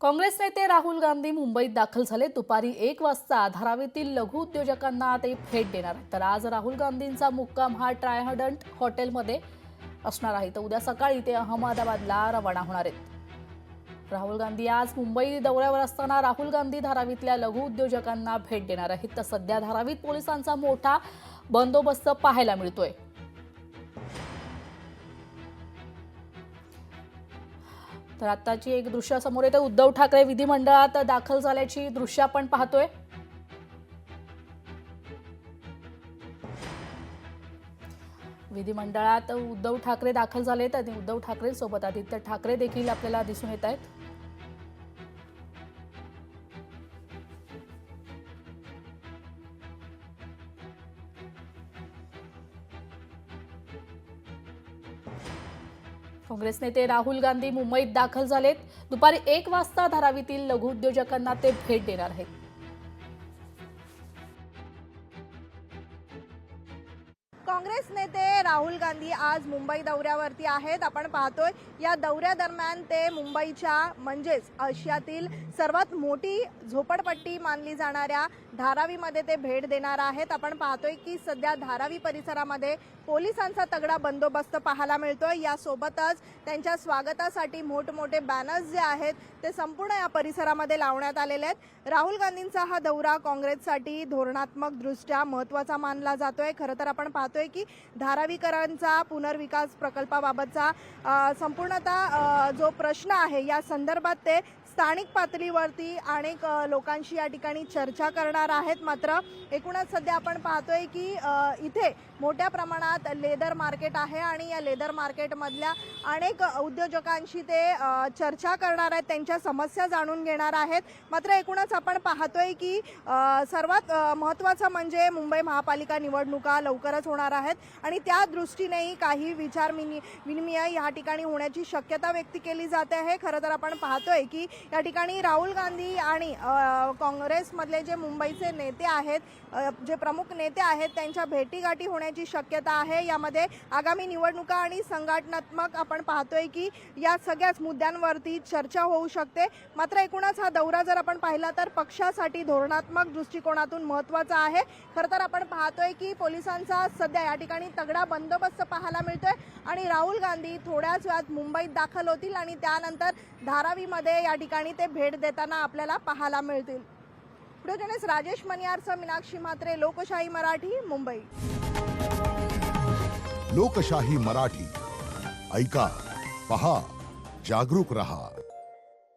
काँग्रेस नेते राहुल गांधी मुंबईत दाखल झाले। दुपारी 1 वाजता धारावीतील लघु उद्योजकांना ते भेट देणार आहेत। तर आज राहुल गांधींचा मुक्काम हा ट्रायडंट हॉटेलमध्ये असणार आहे। तर उद्या सकाळी ते अहमदाबादला रवाना होणार आहेत। राहुल गांधी आज मुंबई दौऱ्यावर असताना राहुल गांधी धारावीतल्या लघु उद्योजकांना भेट देणार आहेत। तर सध्या धारावीत पोलिसांचा मोठा बंदोबस्त पाहायला मिळतोय। तर आताची एक दृश्य समोर येते। उद्धव ठाकरे विधिमंडळात दाखल झाल्याची दृश्य आपण पाहतोय। विधिमंडळात उद्धव ठाकरे दाखल झालेत आणि उद्धव ठाकरे सोबत आदित्य ठाकरे देखील आपल्याला दिसून येत आहेत। काँग्रेस नेते राहुल गांधी मुंबईत दाखल झालेत। दुपारी 1 वाजता धारावीतील लघु उद्योजकांना ते भेट देणार आहेत। काँग्रेस नेते राहुल गांधी आज मुंबई दौऱ्यावरती आहेत। आपण पाहतोय या दौऱ्यादरम्यान ते मुंबईच्या म्हणजेच आशियातील सर्वात मोठी झोपडपट्टी मानली जाणाऱ्या धारावीमध्ये ते भेट देणार आहेत। आपण पाहतोय की सध्या धारावी परिसरामध्ये पोलिसांचा तगडा बंदोबस्त पाहायला मिळतोय। यासोबतच त्यांच्या स्वागतासाठी मोठमोठे बॅनर्स जे आहेत ते संपूर्ण या परिसरामध्ये लावण्यात आलेले आहेत। राहुल गांधींचा हा दौरा काँग्रेससाठी धोरणात्मक दृष्ट्या महत्त्वाचा मानला जातोय। खरं तर आपण पाहतोय की धारावीकरांचा पुनर्विकास प्रकल्पाबाबतचा संपूर्णतः जो प्रश्न आहे या संदर्भात ते स्थानिक पातळीवरती अनेक लोकांशी या ठिकाणी चर्चा करणार आहेत। मात्र एकूणच सध्या आपण पाहतोय की इथे मोठ्या प्रमाणात लेदर मार्केट आहे आणि या लेदर मार्केटमधल्या अनेक उद्योजकांशी ते चर्चा करणार आहेत, त्यांच्या समस्या जाणून घेणार आहेत। मात्र एकूणच आपण पाहतोय की सर्वात महत्त्वाचं म्हणजे मुंबई महापालिका निवडणुका लवकरच होणार आहेत आणि त्या दृष्टीनेही काही विचार विनिमय या ठिकाणी होण्याची शक्यता व्यक्त केली जाते आहे। खरं तर आपण पाहतोय की या ठिकाणी राहुल गांधी आणि काँग्रेसमधले जे मुंबईचे नेते आहेत, जे प्रमुख नेते आहेत, त्यांच्या भेटीगाठी होण्याची शक्यता आहे। यामध्ये आगामी निवडणुका आणि संघटनात्मक आपण पाहतोय की या सगळ्याच मुद्द्यांवरती चर्चा होऊ शकते। मात्र एकूणच हा दौरा जर आपण पाहिला तर पक्षासाठी धोरणात्मक दृष्टिकोनातून महत्त्वाचा आहे। खरं तर आपण पाहतोय की पोलिसांचा सध्या या ठिकाणी तगडा बंदोबस्त पाहायला मिळतोय आणि राहुल गांधी थोड्याच वेळात मुंबईत दाखल होतील आणि त्यानंतर धारावीमध्ये या ठिकाणी ते भेट देताना आपल्याला पाहायला मिळतील। व्हिडिओ राजेश मनियारसह मीनाक्षी म्हात्रे, लोकशाही मराठी, मुंबई। लोकशाही मराठी ऐका, पहा, जागरूक रहा।